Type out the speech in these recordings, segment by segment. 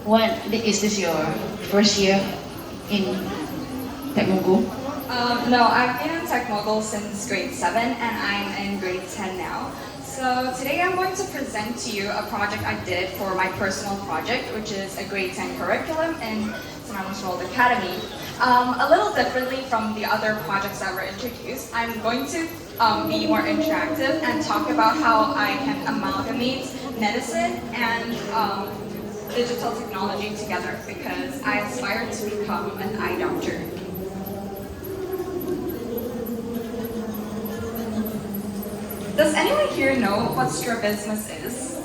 When is this your first year in Tekmunggu? No, I've been in Techmogul since grade 7 and I'm in grade 10 now. So today I'm going to present to you a project I did for my personal project, which is a grade 10 curriculum in SINARMAS Academy. A little differently from the other projects that were introduced, I'm going to be more interactive and talk about how I can amalgamate medicine and digital technology together because I aspire to become an eye doctor. Does anyone here know what strabismus is?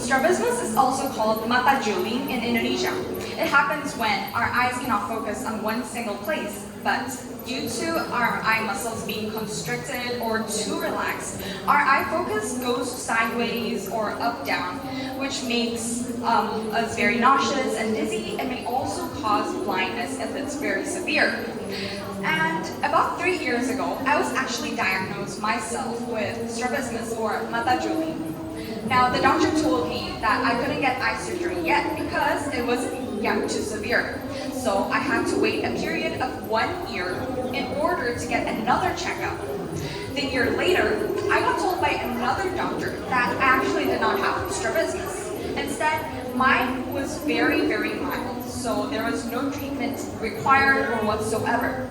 Strabismus is also called mata juling in Indonesia. It happens when our eyes cannot focus on one single place, but due to our eye muscles being constricted or too relaxed, our eye focus goes sideways or up-down, which makes us very nauseous and dizzy and may also cause blindness if it's very severe. And about 3 years ago, I was actually diagnosed myself with strabismus or mata juling. Now, the doctor told me that I couldn't get eye surgery yet because it wasn't yet too severe. So I had to wait a period of 1 year in order to get another checkup. The year later, I got told by another doctor that I actually did not have strabismus. Instead, mine was very, very mild, so there was no treatment required or whatsoever.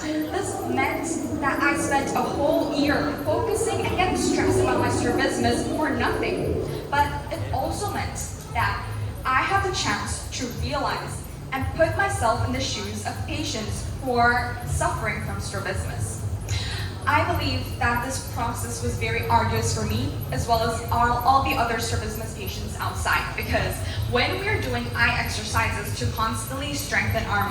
This meant that I spent a whole year focusing and getting stressed about my strabismus for nothing. But it also meant that I had the chance to realize and put myself in the shoes of patients who are suffering from strabismus. I believe that this process was very arduous for me as well as all the other strabismus patients outside because when we're doing eye exercises to constantly strengthen our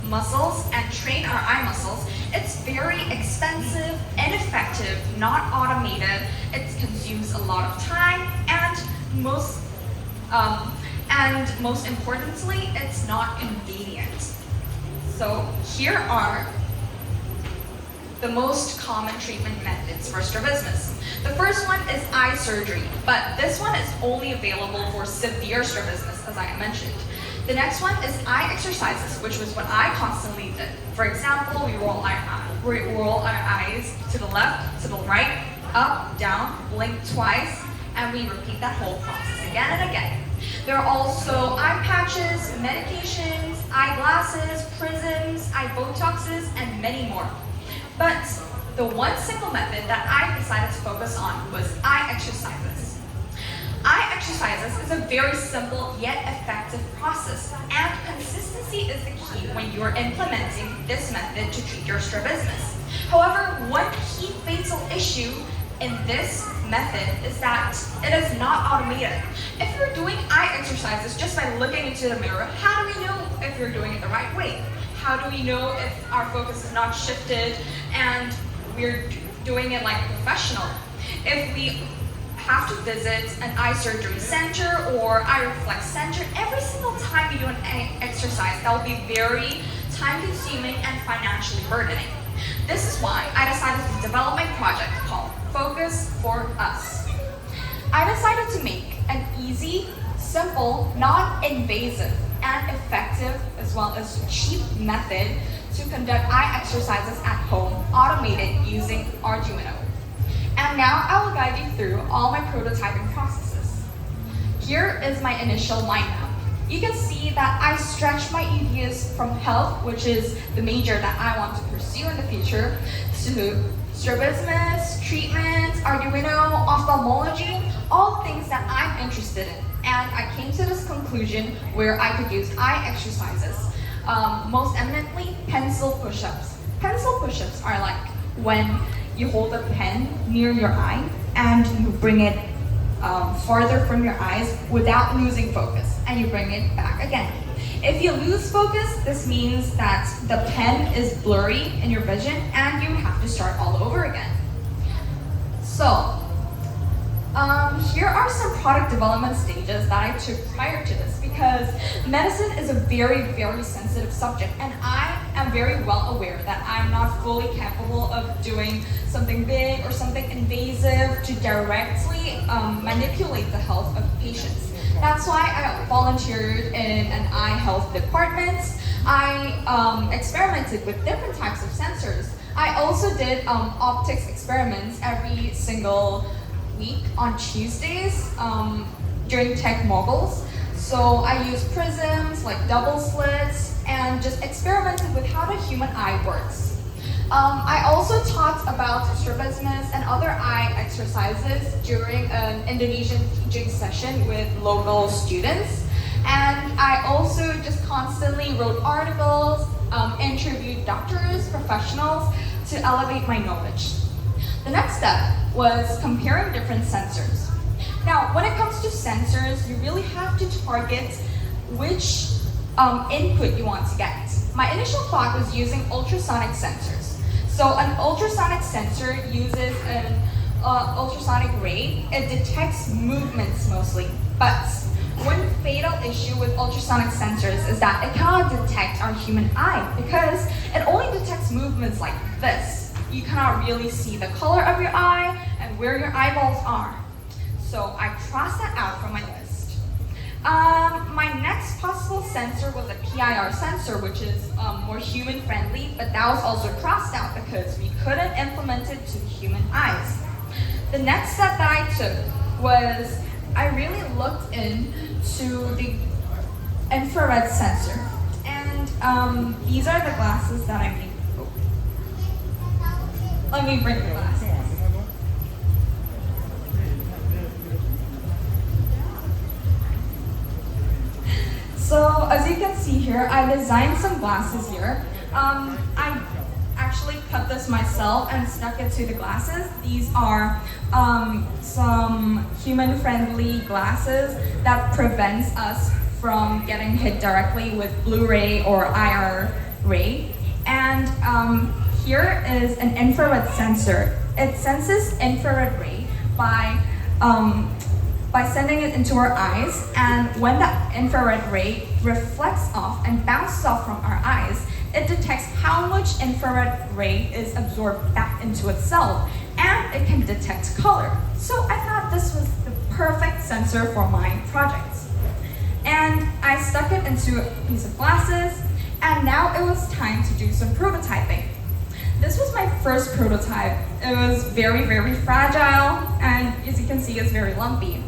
muscles and train our eye muscles, it's very expensive, ineffective, not automated, it consumes a lot of time, and most importantly, it's not convenient. So here are the most common treatment methods for strabismus. The first one is eye surgery, but this one is only available for severe strabismus, as I mentioned. The next one is eye exercises, which was what I constantly did. For example, we roll our eyes to the left, to the right, up, down, blink twice, and we repeat that whole process again and again. There are also eye patches, medications, eyeglasses, prisms, eye botoxes, and many more. But the one single method that I decided to focus on was eye exercises. Eye exercises is a very simple yet effective process, and consistency is the key when you are implementing this method to treat your strabismus. However, one key fatal issue in this method is that it is not automated. If you're doing eye exercises just by looking into the mirror, how do we know if you're doing it the right way? How do we know if our focus is not shifted and we're doing it like a professional? If we have to visit an eye surgery center or eye reflex center every single time you do an exercise, that will be very time consuming and financially burdening. This is why I decided to develop my project called Focus for Us. I decided to make an easy, simple, non-invasive, and effective as well as cheap method to conduct eye exercises at home, automated using Arduino. And now I will guide you through all my prototyping processes. Here is my initial mind map. You can see that I stretch my ideas from health, which is the major that I want to pursue in the future, to strabismus, treatment, Arduino, ophthalmology, all things that I'm interested in. And I came to this conclusion where I could use eye exercises, most eminently pencil push-ups. Pencil push-ups are like when you hold a pen near your eye and you bring it farther from your eyes without losing focus, and you bring it back again. If you lose focus, this means that the pen is blurry in your vision and you have to start all over again. So, here are some product development stages that I took prior to this because medicine is a very, very sensitive subject, and I am very well aware that I'm not fully capable of doing something big or something invasive to directly manipulate the health of patients. That's why I volunteered in an eye health department. I experimented with different types of sensors. I also did optics experiments every single week on Tuesdays during Tech Moguls. So I used prisms, like double slits, and just experimented with how the human eye works. I also taught about strabismus and other eye exercises during an Indonesian teaching session with local students. And I also just constantly wrote articles, interviewed doctors, professionals to elevate my knowledge. The next step was comparing different sensors. Now, when it comes to sensors, you really have to target which input you want to get. My initial thought was using ultrasonic sensors. So an ultrasonic sensor uses an ultrasonic ray. It detects movements mostly, but one fatal issue with ultrasonic sensors is that it cannot detect our human eye because it only detects movements like this. You cannot really see the color of your eye and where your eyeballs are. So I crossed that out from my list. My next possible sensor was a PIR sensor, which is more human friendly, but that was also crossed out because we couldn't implement it to the human eyes. The next step that I took was I really looked into the infrared sensor. And these are the glasses that I made. Oh. Let me bring the glasses. So as you can see here, I designed some glasses here. I actually cut this myself and stuck it to the glasses. These are some human-friendly glasses that prevents us from getting hit directly with blue ray or IR ray. And here is an infrared sensor. It senses infrared ray by sending it into our eyes, and when the infrared ray reflects off and bounces off from our eyes, it detects how much infrared ray is absorbed back into itself, and it can detect color. So I thought this was the perfect sensor for my project. And I stuck it into a piece of glasses, and now it was time to do some prototyping. This was my first prototype. It was very, very fragile, and as you can see, it's very lumpy.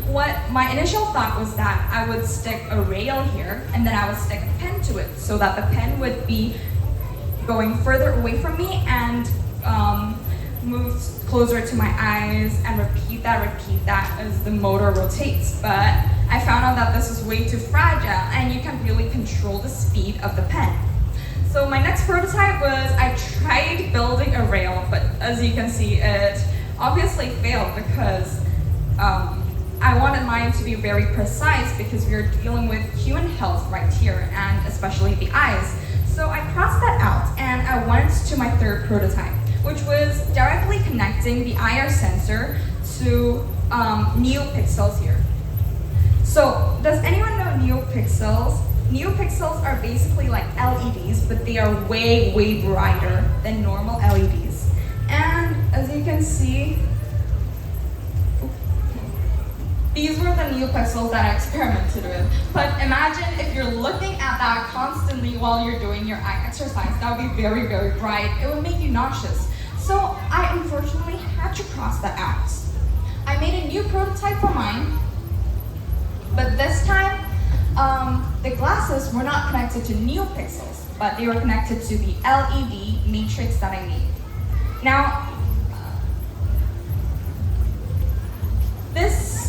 What my initial thought was that I would stick a rail here, and then I would stick a pen to it, so that the pen would be going further away from me and move closer to my eyes, and repeat that as the motor rotates. But I found out that this is way too fragile, and you can't really control the speed of the pen. So my next prototype was I tried building a rail, but as you can see, it obviously failed because I wanted mine to be very precise because we are dealing with human health right here, and especially the eyes. So I crossed that out, and I went to my third prototype, which was directly connecting the IR sensor to neopixels here. So does anyone know neopixels? Neopixels are basically like LEDs, but they are way, way brighter than normal LEDs. And as you can see, these were the neopixels that I experimented with. But imagine if you're looking at that constantly while you're doing your eye exercise, that would be very, very bright. It would make you nauseous. So I unfortunately had to cross that out. I made a new prototype for mine, but this time, the glasses were not connected to neopixels, but they were connected to the LED matrix that I made. Now, this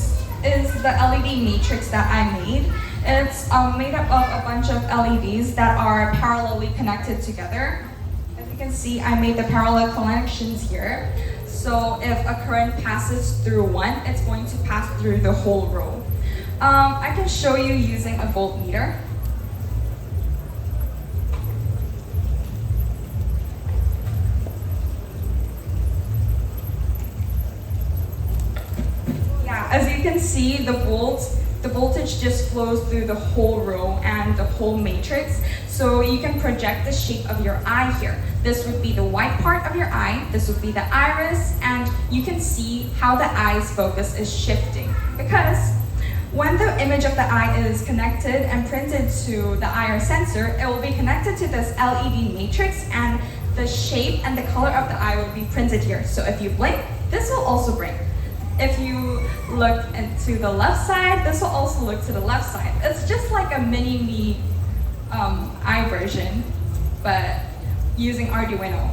is the LED matrix that I made. It's made up of a bunch of LEDs that are parallelly connected together. As you can see, I made the parallel connections here. So if a current passes through one, it's going to pass through the whole row. I can show you using a voltmeter. Yeah, as you can see, the voltage just flows through the whole row and the whole matrix. So you can project the shape of your eye here. This would be the white part of your eye, this would be the iris, and you can see how the eye's focus is shifting. Because When the image of the eye is connected and printed to the IR sensor, it will be connected to this LED matrix, and the shape and the color of the eye will be printed here. So if you blink, this will also blink. If you look into the left side, this will also look to the left side. It's just like a mini-me eye version, but using Arduino.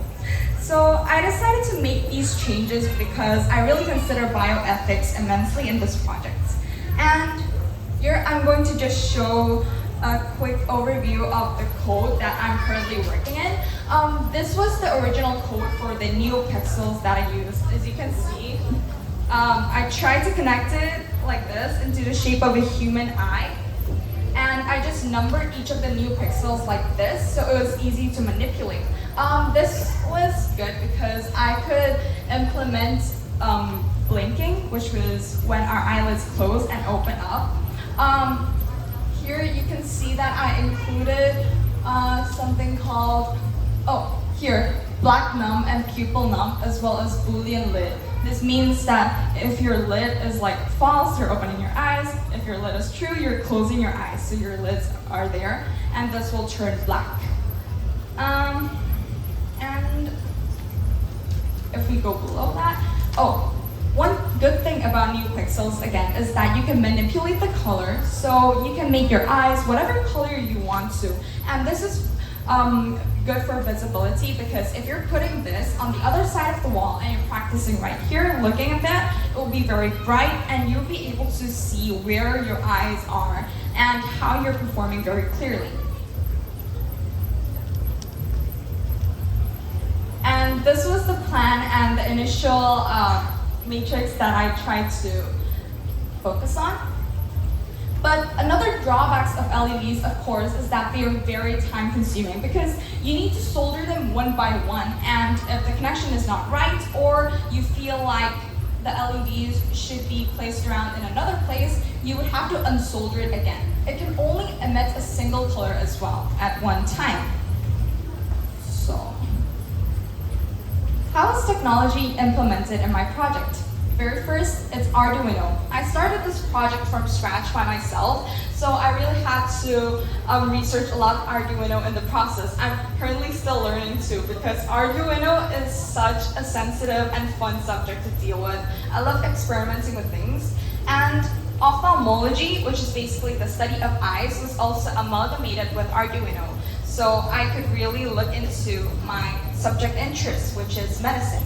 So I decided to make these changes because I really consider bioethics immensely in this project. And here I'm going to just show a quick overview of the code that I'm currently working in. This was the original code for the NeoPixels that I used. As you can see, I tried to connect it like this into the shape of a human eye. And I just numbered each of the NeoPixels like this, so it was easy to manipulate. This was good because I could implement blinking, which was when our eyelids close and open up. Here you can see that I included something called, black numb and pupil numb, as well as Boolean lid. This means that if your lid is like false, you're opening your eyes. If your lid is true, you're closing your eyes. So your lids are there, and this will turn black. And if we go below that, one good thing about NeoPixels, again, is that you can manipulate the color, so you can make your eyes whatever color you want to. And this is good for visibility, because if you're putting this on the other side of the wall and you're practicing right here, looking at that, it will be very bright and you'll be able to see where your eyes are and how you're performing very clearly. And this was the plan and the initial matrix that I tried to focus on. But another drawbacks of LEDs, of course, is that they are very time consuming, because you need to solder them one by one, and if the connection is not right, or you feel like the LEDs should be placed around in another place, you would have to unsolder it again. It can only emit a single color as well at one time. So, how is technology implemented in my project? Very first, it's Arduino. I started this project from scratch by myself, so I really had to research a lot of Arduino in the process. I'm currently still learning too, because Arduino is such a sensitive and fun subject to deal with. I love experimenting with things. And ophthalmology, which is basically the study of eyes, was also amalgamated with Arduino. So I could really look into my subject interest, which is medicine.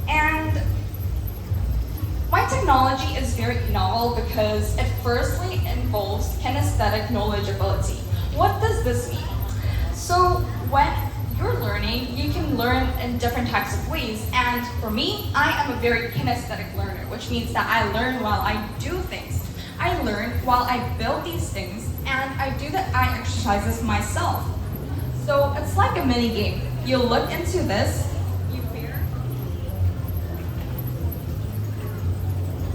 And my technology is very novel because it firstly involves kinesthetic knowledgeability. What does this mean? So when you're learning, you can learn in different types of ways. And for me, I am a very kinesthetic learner, which means that I learn while I do things. I learn while I build these things, and I do the eye exercises myself. So it's like a mini game. You look into this,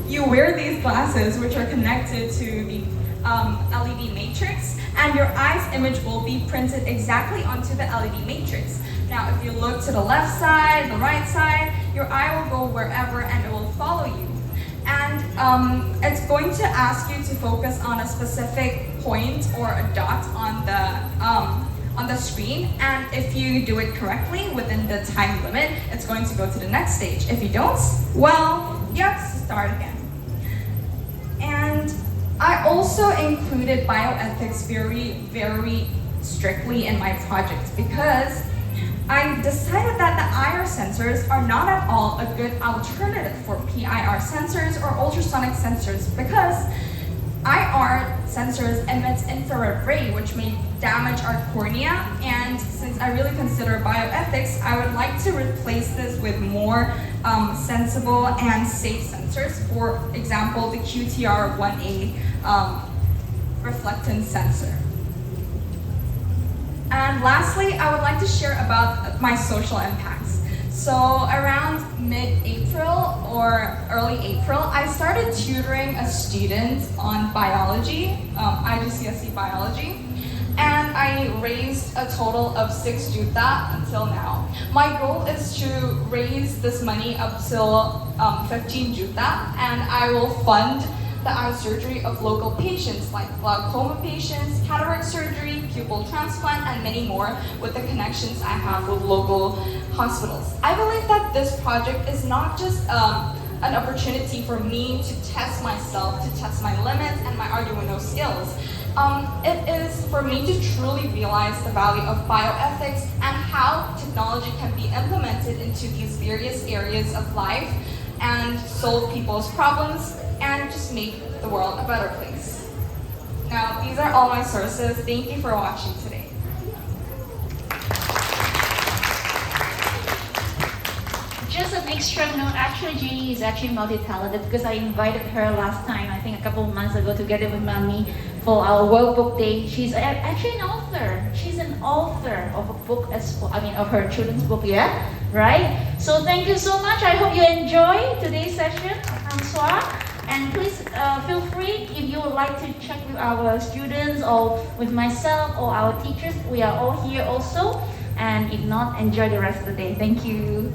you wear these glasses, which are connected to the LED matrix, and your eye's image will be printed exactly onto the LED matrix. Now, if you look to the left side, the right side, your eye will go wherever and it will follow you. And it's going to ask you to focus on a specific point or a dot on the screen, and if you do it correctly within the time limit, it's going to go to the next stage. If you don't, well, you have to start again. And I also included bioethics very, very strictly in my project, because I decided that the IR sensors are not at all a good alternative for PIR sensors or ultrasonic sensors, because IR sensors emit infrared ray, which may damage our cornea, and since I really consider bioethics, I would like to replace this with more sensible and safe sensors. For example, the QTR1A reflectance sensor. And lastly, I would like to share about my social impacts. So around mid-April or early April, I started tutoring a student on biology, IGCSE biology, and I raised a total of 6 juta until now. My goal is to raise this money up till 15 juta, and I will fund the eye surgery of local patients like glaucoma patients, cataract surgery, pupil transplant, and many more with the connections I have with local hospitals. I believe that this project is not just an opportunity for me to test myself, to test my limits and my Arduino skills. It is for me to truly realize the value of bioethics and how technology can be implemented into these various areas of life and solve people's problems and just make the world a better place. Now, these are all my sources. Thank you for watching today. Just an extra note, actually Jeannie is actually multi-talented because I invited her last time, I think a couple of months ago, together with Mommy for our workbook day. She's actually an author. She's an author of a book, of her children's book, yeah? Right? So thank you so much. I hope you enjoy today's session, François. And please feel free if you would like to check with our students or with myself or our teachers. We are all here also. And if not, enjoy the rest of the day. Thank you.